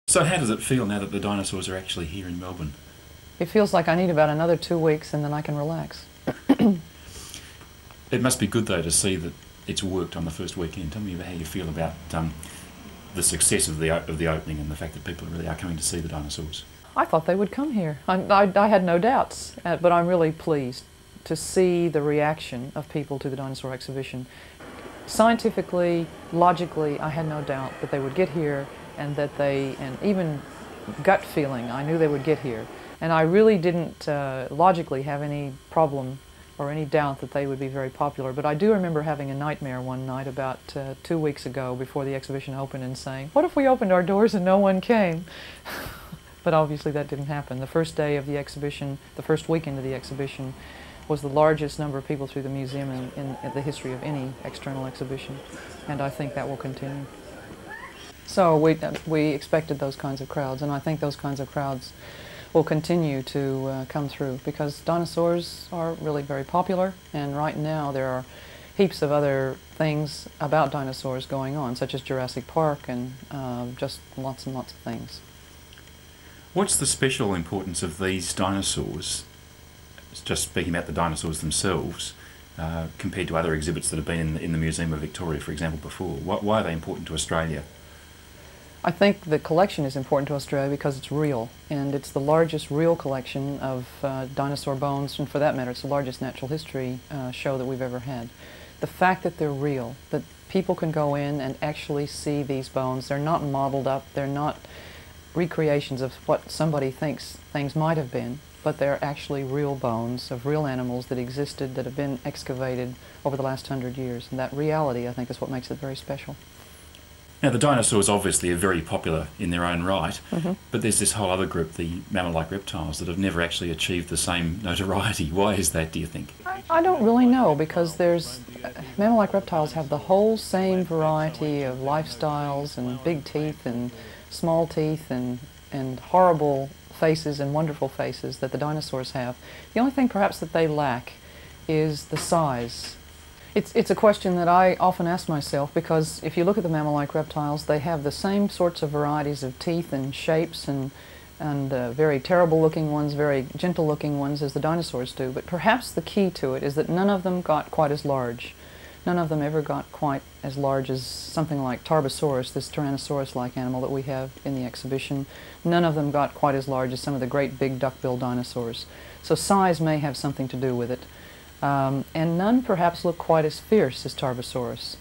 So how does it feel now that the dinosaurs are actually here in Melbourne? It feels like I need about another 2 weeks and then I can relax. It must be good though to see that it's worked on the first weekend. Tell me about how you feel about the success of the opening and the fact that people really are coming to see the dinosaurs. I thought they would come here. I had no doubts, but I'm really pleased to see the reaction of people to the dinosaur exhibition. Scientifically, logically, I had no doubt that they would get here and even gut feeling, I knew they would get here. And I really didn't logically have any problem or any doubt that they would be very popular. But I do remember having a nightmare one night about 2 weeks ago before the exhibition opened and saying, what if we opened our doors and no one came? But obviously that didn't happen. The first day of the exhibition, the first weekend of the exhibition, was the largest number of people through the museum in the history of any external exhibition. And I think that will continue. So we expected those kinds of crowds, and I think those kinds of crowds will continue to come through because dinosaurs are really very popular, and right now there are heaps of other things about dinosaurs going on, such as Jurassic Park and just lots and lots of things. What's the special importance of these dinosaurs, just speaking about the dinosaurs themselves, compared to other exhibits that have been in the Museum of Victoria, for example, before? Why are they important to Australia? I think the collection is important to Australia because it's real, and it's the largest real collection of dinosaur bones, and for that matter, it's the largest natural history show that we've ever had. The fact that they're real, that people can go in and actually see these bones, they're not modeled up, they're not recreations of what somebody thinks things might have been, but they're actually real bones of real animals that existed, that have been excavated over the last 100 years, and that reality, I think, is what makes it very special. Now, the dinosaurs obviously are very popular in their own right, but there's this whole other group, the mammal-like reptiles, that have never actually achieved the same notoriety. Why is that, do you think? I don't really know, because mammal-like reptiles have the whole same variety of lifestyles and big teeth and small teeth and horrible faces and wonderful faces that the dinosaurs have. The only thing perhaps that they lack is the size. It's a question that I often ask myself, because if you look at the mammal-like reptiles, they have the same sorts of varieties of teeth and shapes and very terrible looking ones, very gentle looking ones as the dinosaurs do. But perhaps the key to it is that none of them got quite as large. None of them ever got quite as large as something like Tarbosaurus, this Tyrannosaurus-like animal that we have in the exhibition. None of them got quite as large as some of the great big duck-billed dinosaurs. So size may have something to do with it. And none perhaps look quite as fierce as Tarbosaurus.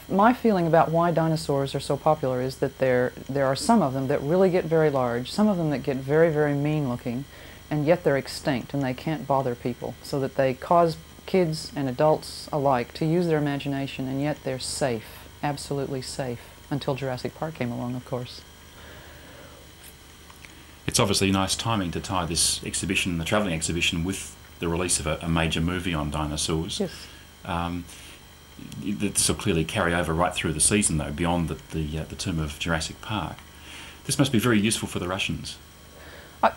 My feeling about why dinosaurs are so popular is that there are some of them that really get very large, some of them that get very, very mean looking, and yet they're extinct and they can't bother people, so that they cause kids and adults alike to use their imagination, and yet they're safe, absolutely safe, until Jurassic Park came along, of course. It's obviously nice timing to tie this exhibition, the travelling exhibition, with the release of a major movie on dinosaurs. Yes. This will clearly carry over right through the season, though, beyond the term of Jurassic Park. This must be very useful for the Russians.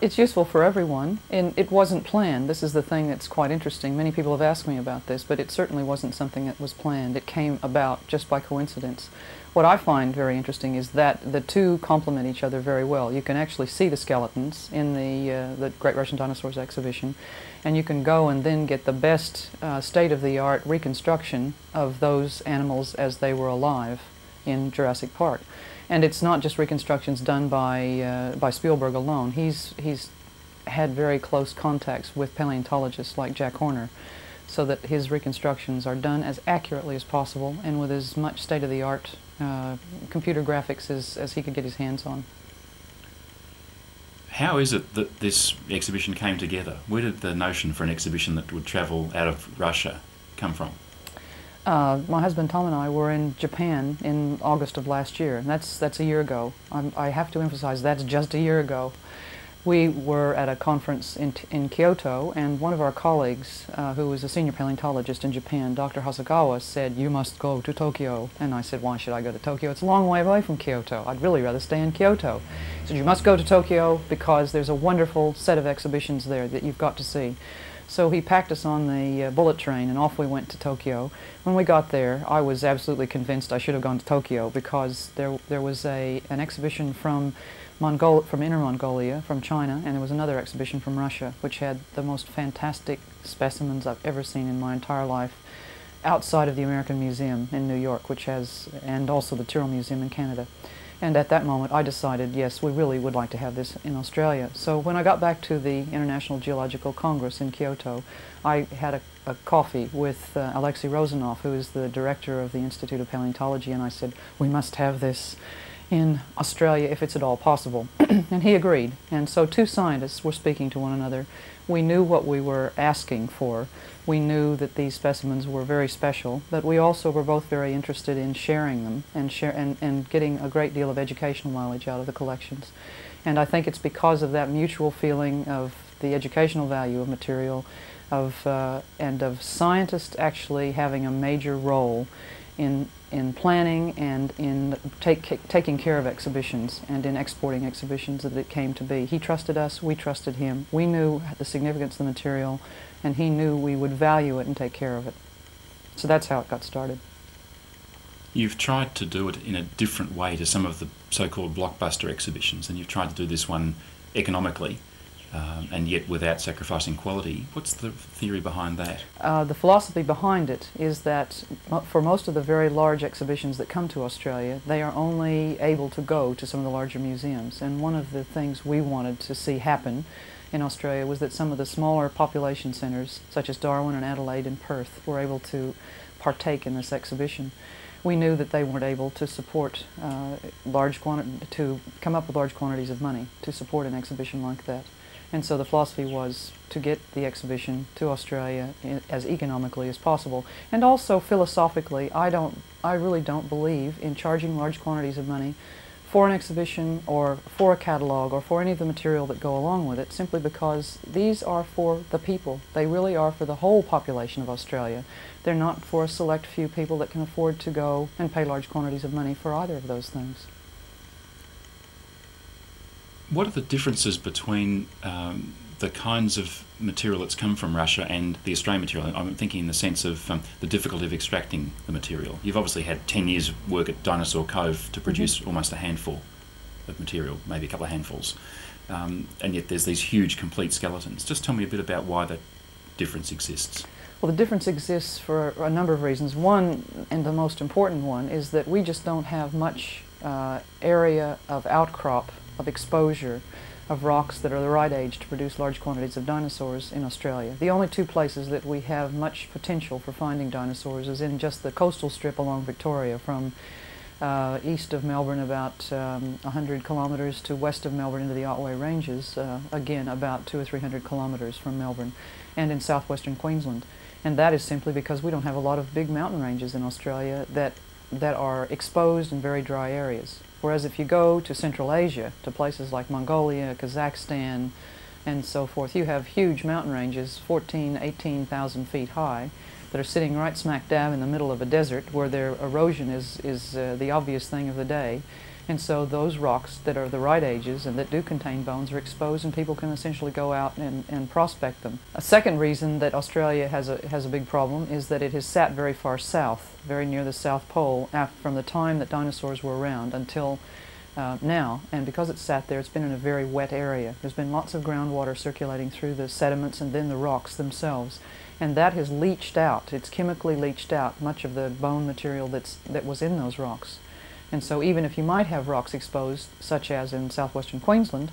It's useful for everyone, and it wasn't planned. This is the thing that's quite interesting. Many people have asked me about this, but it certainly wasn't something that was planned. It came about just by coincidence. What I find very interesting is that the two complement each other very well. You can actually see the skeletons in the Great Russian Dinosaurs Exhibition, and you can go and then get the best state-of-the-art reconstruction of those animals as they were alive in Jurassic Park. And it's not just reconstructions done by Spielberg alone. He's had very close contacts with paleontologists like Jack Horner, so that his reconstructions are done as accurately as possible and with as much state-of-the-art computer graphics as he could get his hands on. How is it that this exhibition came together? Where did the notion for an exhibition that would travel out of Russia come from? My husband Tom and I were in Japan in August of last year, and that's a year ago. I have to emphasize that's just a year ago. We were at a conference in Kyoto, and one of our colleagues, who was a senior paleontologist in Japan, Dr. Hasegawa, said, "You must go to Tokyo." And I said, "Why should I go to Tokyo? It's a long way away from Kyoto. I'd really rather stay in Kyoto." He said, "You must go to Tokyo because there's a wonderful set of exhibitions there that you've got to see." So he packed us on the bullet train and off we went to Tokyo. When we got there, I was absolutely convinced I should have gone to Tokyo because there was an exhibition from Inner Mongolia, from China, and there was another exhibition from Russia, which had the most fantastic specimens I've ever seen in my entire life, outside of the American Museum in New York, and also the Tyrrell Museum in Canada. And at that moment I decided, yes, we really would like to have this in Australia. So when I got back to the International Geological Congress in Kyoto, I had a coffee with Alexei Rozanov, who is the director of the Institute of Paleontology, and I said, we must have this in Australia if it's at all possible. And he agreed. And so two scientists were speaking to one another. We knew what we were asking for. We knew that these specimens were very special, but we also were both very interested in sharing them and getting a great deal of educational knowledge out of the collections. And I think it's because of that mutual feeling of the educational value of material, and of scientists actually having a major role in planning and in taking care of exhibitions and in exporting exhibitions that it came to be. He trusted us, we trusted him. We knew the significance of the material, and he knew we would value it and take care of it. So that's how it got started. You've tried to do it in a different way to some of the so-called blockbuster exhibitions, and you've tried to do this one economically, and yet without sacrificing quality. What's the theory behind that? The philosophy behind it is that for most of the very large exhibitions that come to Australia, they are only able to go to some of the larger museums. And one of the things we wanted to see happen in Australia was that some of the smaller population centres, such as Darwin and Adelaide and Perth, were able to partake in this exhibition. We knew that they weren't able to support to come up with large quantities of money to support an exhibition like that. And so the philosophy was to get the exhibition to Australia as economically as possible. And also philosophically, I really don't believe in charging large quantities of money for an exhibition or for a catalog or for any of the material that go along with it, simply because these are for the people. They really are for the whole population of Australia. They're not for a select few people that can afford to go and pay large quantities of money for either of those things. What are the differences between the kinds of material that's come from Russia and the Australian material? I'm thinking in the sense of the difficulty of extracting the material. You've obviously had 10 years' work at Dinosaur Cove to produce almost a handful of material, maybe a couple of handfuls, and yet there's these huge complete skeletons. Just tell me a bit about why that difference exists. Well, the difference exists for a number of reasons. One, and the most important one, is that we just don't have much area of outcrop, of exposure, of rocks that are the right age to produce large quantities of dinosaurs in Australia. The only two places that we have much potential for finding dinosaurs is in just the coastal strip along Victoria, from east of Melbourne about 100 kilometres to west of Melbourne into the Otway Ranges, again about 200 or 300 kilometres from Melbourne, and in southwestern Queensland. And that is simply because we don't have a lot of big mountain ranges in Australia that are exposed in very dry areas. Whereas if you go to Central Asia, to places like Mongolia, Kazakhstan, and so forth, you have huge mountain ranges, 14,000, 18,000 feet high, that are sitting right smack dab in the middle of a desert where their erosion is the obvious thing of the day. And so those rocks that are the right ages and that do contain bones are exposed, and people can essentially go out and prospect them. A second reason that Australia has a big problem is that it has sat very far south, very near the South Pole, from the time that dinosaurs were around until now. And because it's sat there, it's been in a very wet area. There's been lots of groundwater circulating through the sediments and then the rocks themselves. And that has leached out, it's chemically leached out much of the bone material that was in those rocks. And so even if you might have rocks exposed, such as in southwestern Queensland,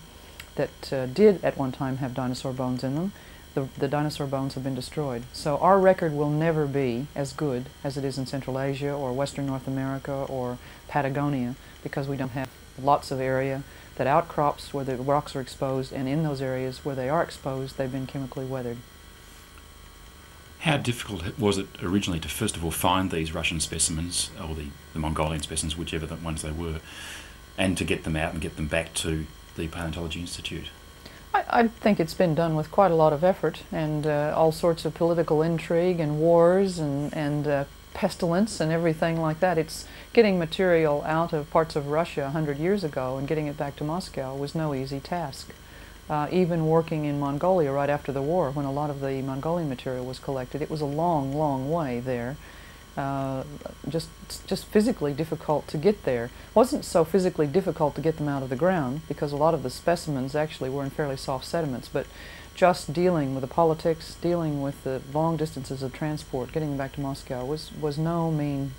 that did at one time have dinosaur bones in them, the dinosaur bones have been destroyed. So our record will never be as good as it is in Central Asia or Western North America or Patagonia, because we don't have lots of area that outcrops where the rocks are exposed, and in those areas where they are exposed, they've been chemically weathered. How difficult was it originally to first of all find these Russian specimens, or the Mongolian specimens, whichever the ones they were, and to get them out and get them back to the Paleontology Institute? I think it's been done with quite a lot of effort and all sorts of political intrigue and wars and pestilence and everything like that. It's getting material out of parts of Russia 100 years ago and getting it back to Moscow was no easy task. Even working in Mongolia right after the war, when a lot of the Mongolian material was collected, it was a long, long way there. Just physically difficult to get there. It wasn't so physically difficult to get them out of the ground, because a lot of the specimens actually were in fairly soft sediments, but just dealing with the politics, dealing with the long distances of transport, getting them back to Moscow was no mean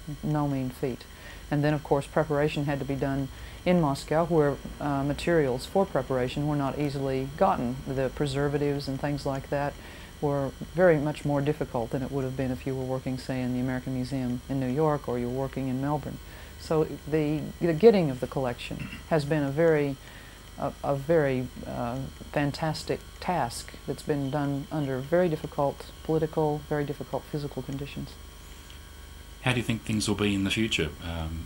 feat. And then of course preparation had to be done in Moscow, where materials for preparation were not easily gotten. The preservatives and things like that were very much more difficult than it would have been if you were working, say, in the American Museum in New York, or you were working in Melbourne. So the getting of the collection has been a very fantastic task that's been done under very difficult political, very difficult physical conditions. How do you think things will be in the future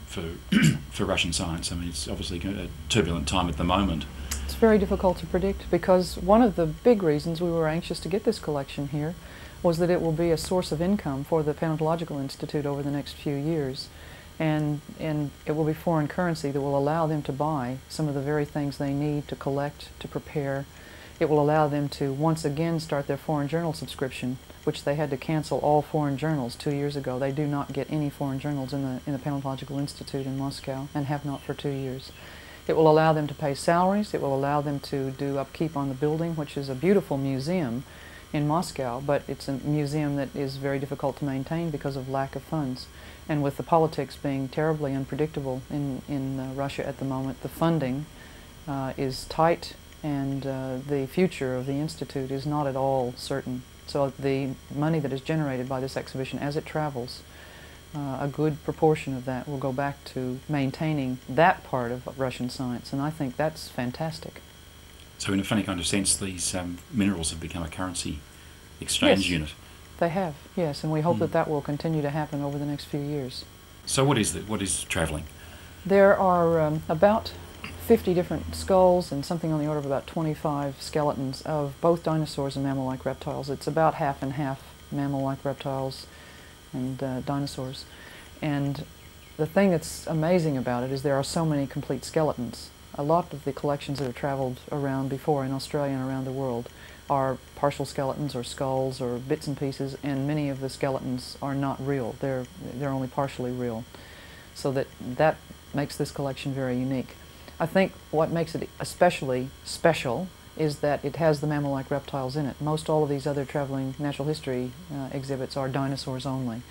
for Russian science? I mean, it's obviously a turbulent time at the moment. It's very difficult to predict, because one of the big reasons we were anxious to get this collection here was that it will be a source of income for the Paleontological Institute over the next few years. And it will be foreign currency that will allow them to buy some of the very things they need to collect, to prepare. It will allow them to once again start their foreign journal subscription, which they had to cancel all foreign journals 2 years ago. They do not get any foreign journals in the Paleontological Institute in Moscow, and have not for 2 years. It will allow them to pay salaries. It will allow them to do upkeep on the building, which is a beautiful museum in Moscow, but it's a museum that is very difficult to maintain because of lack of funds. And with the politics being terribly unpredictable in Russia at the moment, the funding is tight, and the future of the Institute is not at all certain. So the money that is generated by this exhibition as it travels, a good proportion of that will go back to maintaining that part of Russian science, and I think that's fantastic. So in a funny kind of sense, these minerals have become a currency exchange unit. They have, yes, and we hope that that will continue to happen over the next few years. So what is travelling? There are about 50 different skulls and something on the order of about 25 skeletons of both dinosaurs and mammal-like reptiles. It's about half and half mammal-like reptiles and dinosaurs. And the thing that's amazing about it is there are so many complete skeletons. A lot of the collections that have traveled around before in Australia and around the world are partial skeletons or skulls or bits and pieces, and many of the skeletons are not real. They're only partially real. So that makes this collection very unique. I think what makes it especially special is that it has the mammal-like reptiles in it. Most all of these other traveling natural history exhibits are dinosaurs only,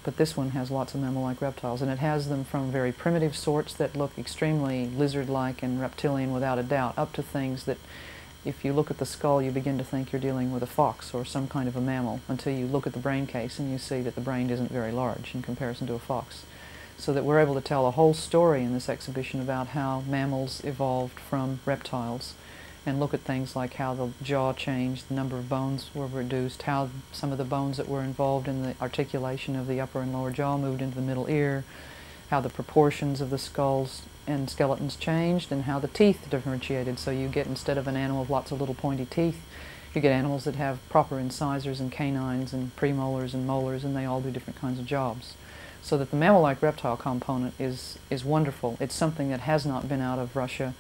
but this one has lots of mammal-like reptiles, and it has them from very primitive sorts that look extremely lizard-like and reptilian without a doubt, up to things that if you look at the skull you begin to think you're dealing with a fox or some kind of a mammal, until you look at the brain case and you see that the brain isn't very large in comparison to a fox. So that we're able to tell a whole story in this exhibition about how mammals evolved from reptiles, and look at things like how the jaw changed, the number of bones were reduced, how some of the bones that were involved in the articulation of the upper and lower jaw moved into the middle ear, how the proportions of the skulls and skeletons changed, and how the teeth differentiated. So you get, instead of an animal with lots of little pointy teeth, you get animals that have proper incisors and canines and premolars and molars, and they all do different kinds of jobs. So that the mammal-like reptile component is wonderful. It's something that has not been out of Russia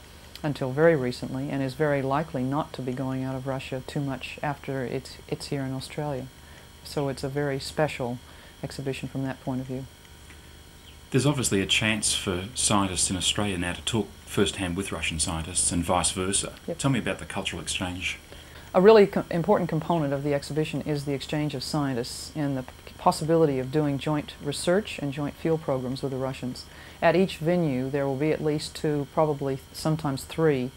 until very recently, and is very likely not to be going out of Russia too much after it's here in Australia. So it's a very special exhibition from that point of view. There's obviously a chance for scientists in Australia now to talk firsthand with Russian scientists and vice versa. Yep. Tell me about the cultural exchange. A really important component of the exhibition is the exchange of scientists and the possibility of doing joint research and joint field programs with the Russians. At each venue there will be at least 2, probably sometimes 3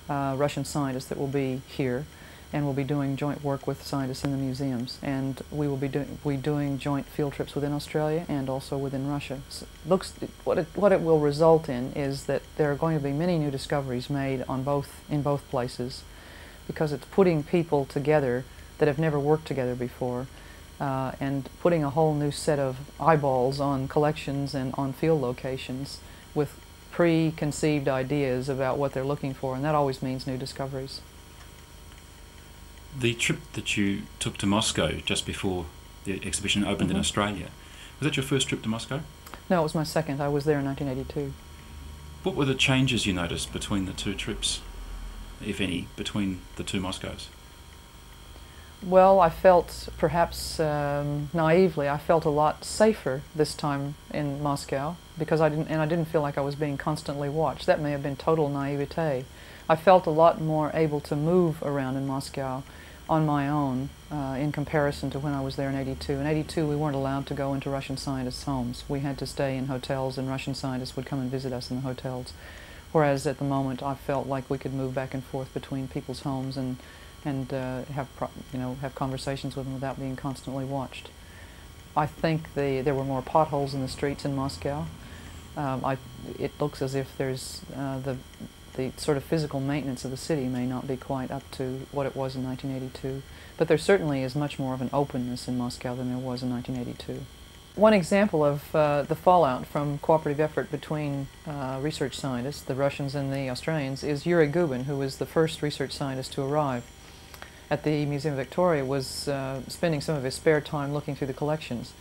Russian scientists that will be here, and we'll be doing joint work with scientists in the museums. And we will be doing joint field trips within Australia and also within Russia. So what it will result in is that there are going to be many new discoveries made in both places, because it's putting people together that have never worked together before, and putting a whole new set of eyeballs on collections and on field locations with preconceived ideas about what they're looking for, and that always means new discoveries. The trip that you took to Moscow just before the exhibition opened in Australia, was that your first trip to Moscow? No, it was my second. I was there in 1982. What were the changes you noticed between the 2 trips? if any, between the two Moscows? Well, I felt, perhaps naively, I felt a lot safer this time in Moscow because I didn't feel like I was being constantly watched. That may have been total naivete. I felt a lot more able to move around in Moscow on my own in comparison to when I was there in '82. In '82, we weren't allowed to go into Russian scientists' homes. We had to stay in hotels, and Russian scientists would come and visit us in the hotels. Whereas at the moment, I felt like we could move back and forth between people's homes and have conversations with them without being constantly watched. I think there were more potholes in the streets in Moscow. It looks as if there's the sort of physical maintenance of the city may not be quite up to what it was in 1982, but there certainly is much more of an openness in Moscow than there was in 1982. One example of the fallout from cooperative effort between research scientists, the Russians and the Australians, is Yuri Gubin, who was the first research scientist to arrive at the Museum of Victoria, was spending some of his spare time looking through the collections.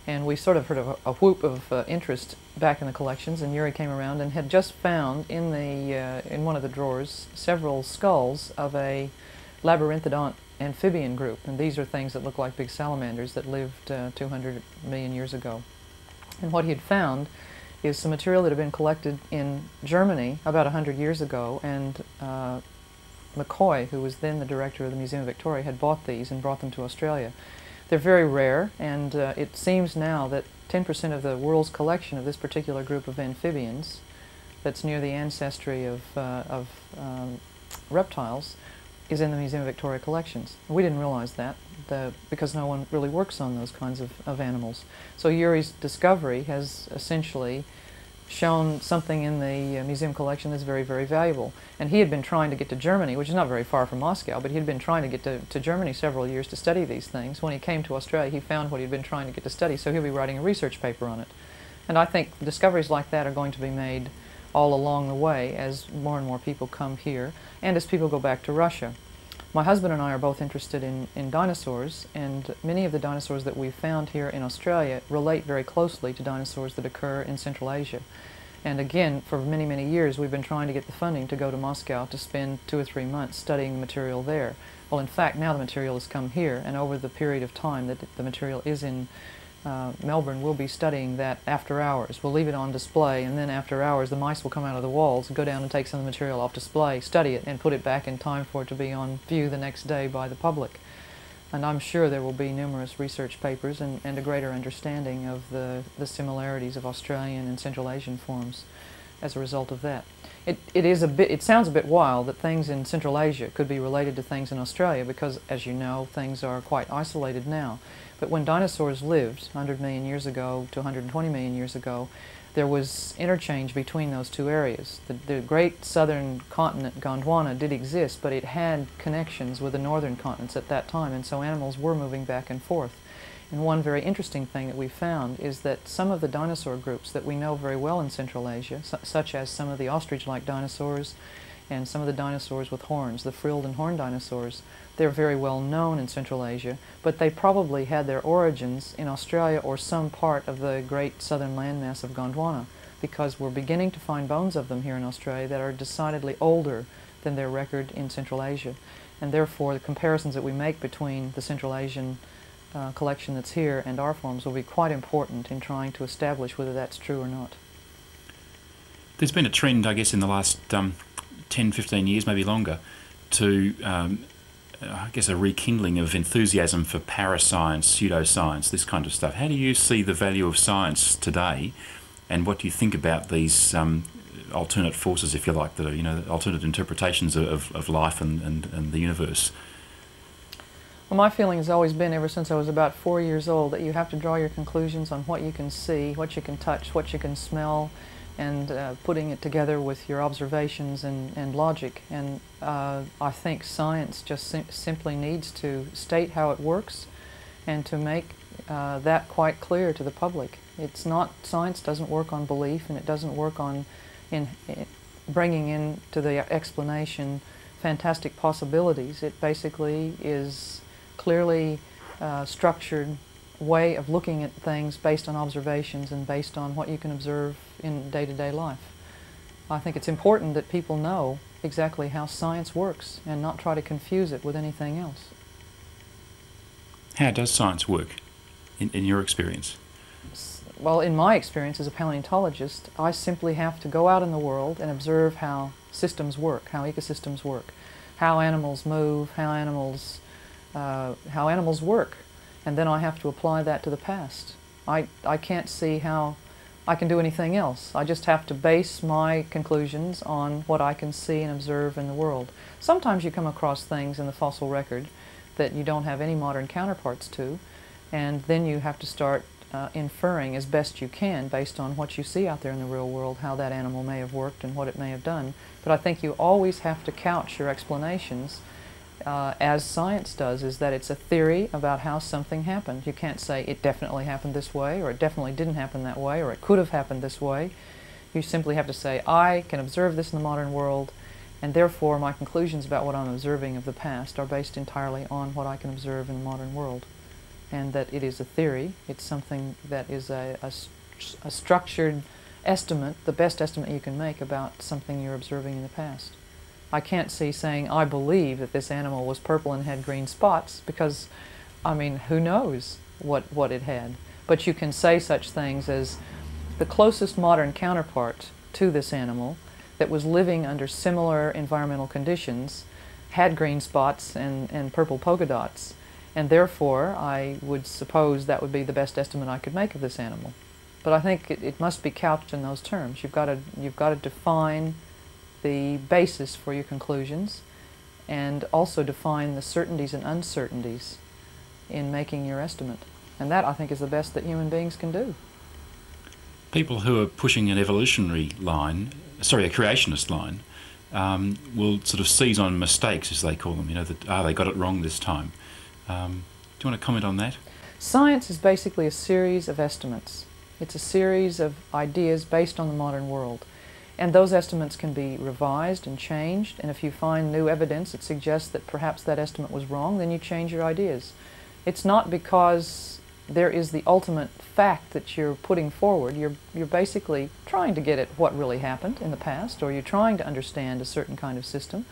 And we sort of heard a whoop of interest back in the collections, and Yuri came around and had just found in one of the drawers several skulls of a labyrinthodont amphibian group. And these are things that look like big salamanders that lived 200 million years ago. And what he had found is some material that had been collected in Germany about 100 years ago, and McCoy, who was then the director of the Museum of Victoria, had bought these and brought them to Australia. They're very rare, and it seems now that 10% of the world's collection of this particular group of amphibians, that's near the ancestry of reptiles, is in the Museum of Victoria collections. We didn't realize that because no one really works on those kinds of animals. So Yuri's discovery has essentially shown something in the museum collection that's very, very valuable. And he had been trying to get to Germany, which is not very far from Moscow, but he had been trying to get to Germany several years to study these things. When he came to Australia, he found what he'd been trying to get to study, so he'll be writing a research paper on it. And I think discoveries like that are going to be made all along the way as more and more people come here, and as people go back to Russia. My husband and I are both interested in dinosaurs, and many of the dinosaurs that we've found here in Australia relate very closely to dinosaurs that occur in Central Asia. And again, for many, many years, we've been trying to get the funding to go to Moscow to spend 2 or 3 months studying the material there. Well, in fact, now the material has come here, and over the period of time that the material is in Melbourne, we'll be studying that after hours. We'll leave it on display, and then after hours the mice will come out of the walls, go down and take some of the material off display, study it, and put it back in time for it to be on view the next day by the public. And I'm sure there will be numerous research papers and a greater understanding of the similarities of Australian and Central Asian forms as a result of that. It sounds a bit wild that things in Central Asia could be related to things in Australia because, as you know, things are quite isolated now. But when dinosaurs lived 100 million years ago to 120 million years ago, there was interchange between those two areas. The great southern continent, Gondwana, did exist, but it had connections with the northern continents at that time, and so animals were moving back and forth. And one very interesting thing that we found is that some of the dinosaur groups that we know very well in Central Asia, such as some of the ostrich-like dinosaurs and some of the dinosaurs with horns, the frilled and horned dinosaurs, they're very well known in Central Asia, but they probably had their origins in Australia or some part of the great southern landmass of Gondwana, because we're beginning to find bones of them here in Australia that are decidedly older than their record in Central Asia. And therefore, the comparisons that we make between the Central Asian collection that's here and our forms will be quite important in trying to establish whether that's true or not. There's been a trend, I guess, in the last 10, 15 years, maybe longer, to I guess a rekindling of enthusiasm for parascience, pseudoscience, this kind of stuff. How do you see the value of science today, and what do you think about these alternate forces, if you like, that are, alternate interpretations of life and the universe? Well, my feeling has always been, ever since I was about 4 years old, that you have to draw your conclusions on what you can see, what you can touch, what you can smell, and putting it together with your observations and logic. And I think science just simply needs to state how it works and to make that quite clear to the public. Science doesn't work on belief, and it doesn't work on bringing into the explanation fantastic possibilities. It basically is clearly structured way of looking at things based on observations and based on what you can observe in day-to-day life. I think it's important that people know exactly how science works and not try to confuse it with anything else. How does science work in your experience? Well, in my experience as a paleontologist, I simply have to go out in the world and observe how systems work, how ecosystems work, how animals move, how animals work, and then I have to apply that to the past. I can't see how I can do anything else. I just have to base my conclusions on what I can see and observe in the world. Sometimes you come across things in the fossil record that you don't have any modern counterparts to, and then you have to start inferring as best you can based on what you see out there in the real world, how that animal may have worked and what it may have done. But I think you always have to couch your explanations as science does, is that it's a theory about how something happened. You can't say it definitely happened this way, or it definitely didn't happen that way, or it could have happened this way. You simply have to say, I can observe this in the modern world, and therefore my conclusions about what I'm observing of the past are based entirely on what I can observe in the modern world. And that it is a theory, it's something that is a structured estimate, the best estimate you can make about something you're observing in the past. I can't see saying, I believe that this animal was purple and had green spots, because, I mean, who knows what it had. But you can say such things as the closest modern counterpart to this animal that was living under similar environmental conditions had green spots and purple polka dots. And therefore, I would suppose that would be the best estimate I could make of this animal. But I think it must be couched in those terms. You've got to define the basis for your conclusions, and also define the certainties and uncertainties in making your estimate. And that, I think, is the best that human beings can do. People who are pushing an evolutionary line, sorry, a creationist line, will sort of seize on mistakes, as they call them. You know, that they got it wrong this time. Do you want to comment on that? Science is basically a series of estimates. It's a series of ideas based on the modern world. And those estimates can be revised and changed, and if you find new evidence that suggests that perhaps that estimate was wrong, then you change your ideas. It's not because there is the ultimate fact that you're putting forward. You're basically trying to get at what really happened in the past, or you're trying to understand a certain kind of system,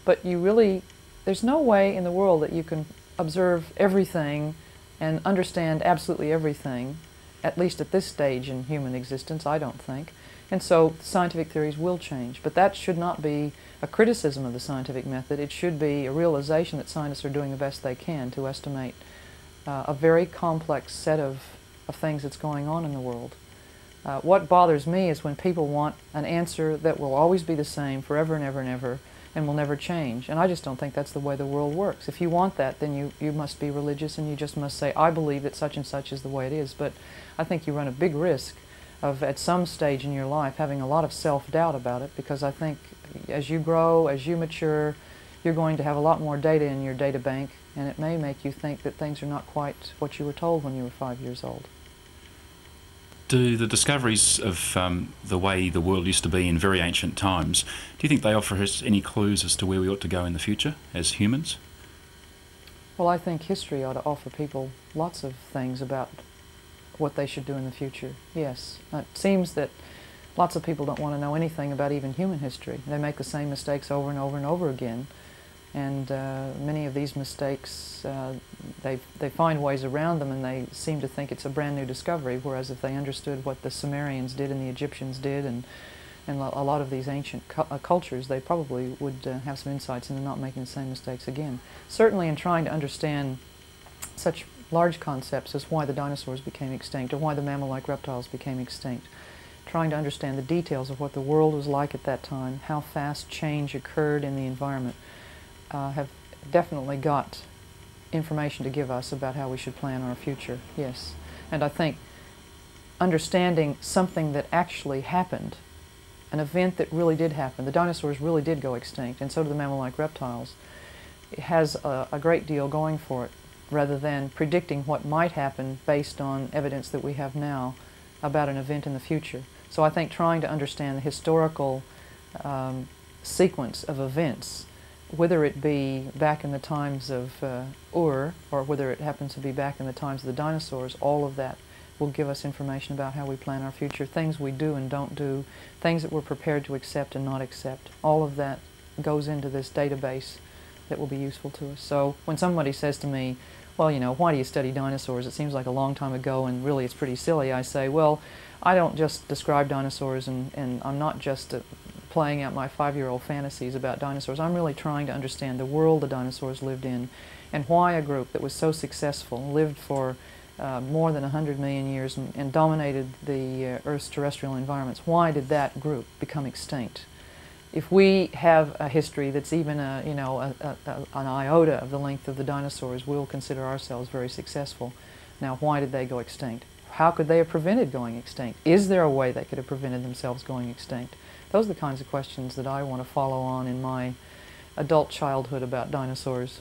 but there's no way in the world that you can observe everything and understand absolutely everything, at least at this stage in human existence, I don't think. And so scientific theories will change, but that should not be a criticism of the scientific method. It should be a realization that scientists are doing the best they can to estimate a very complex set of things that's going on in the world. What bothers me is when people want an answer that will always be the same forever and ever and ever, and will never change. And I just don't think that's the way the world works. If you want that, then you must be religious, and you just must say, I believe that such and such is the way it is. But I think you run a big risk of, at some stage in your life, having a lot of self-doubt about it, because I think as you grow, as you mature, you're going to have a lot more data in your data bank, and it may make you think that things are not quite what you were told when you were 5 years old. Do the discoveries of the way the world used to be in very ancient times, do you think they offer us any clues as to where we ought to go in the future as humans? Well, I think history ought to offer people lots of things about what they should do in the future, yes. It seems that lots of people don't want to know anything about even human history. They make the same mistakes over and over and over again. And many of these mistakes, they find ways around them, and they seem to think it's a brand new discovery, whereas if they understood what the Sumerians did and the Egyptians did and a lot of these ancient cultures, they probably would have some insights into not making the same mistakes again. Certainly in trying to understand such large concepts as why the dinosaurs became extinct or why the mammal-like reptiles became extinct, trying to understand the details of what the world was like at that time, how fast change occurred in the environment, have definitely got information to give us about how we should plan our future, yes. And I think understanding something that actually happened, an event that really did happen, the dinosaurs really did go extinct, and so did the mammal-like reptiles, it has a great deal going for it, rather than predicting what might happen based on evidence that we have now about an event in the future. So I think trying to understand the historical sequence of events, whether it be back in the times of Ur, or whether it happens to be back in the times of the dinosaurs, all of that will give us information about how we plan our future, things we do and don't do, things that we're prepared to accept and not accept. All of that goes into this database that will be useful to us. So when somebody says to me, well, you know, why do you study dinosaurs? It seems like a long time ago and really it's pretty silly. I say, well, I don't just describe dinosaurs and I'm not just playing out my 5-year-old fantasies about dinosaurs. I'm really trying to understand the world the dinosaurs lived in and why a group that was so successful, lived for more than 100 million years and dominated the Earth's terrestrial environments, why did that group become extinct? If we have a history that's even an iota of the length of the dinosaurs, we'll consider ourselves very successful. Now, why did they go extinct? How could they have prevented going extinct? Is there a way they could have prevented themselves going extinct? Those are the kinds of questions that I want to follow on in my adult childhood about dinosaurs.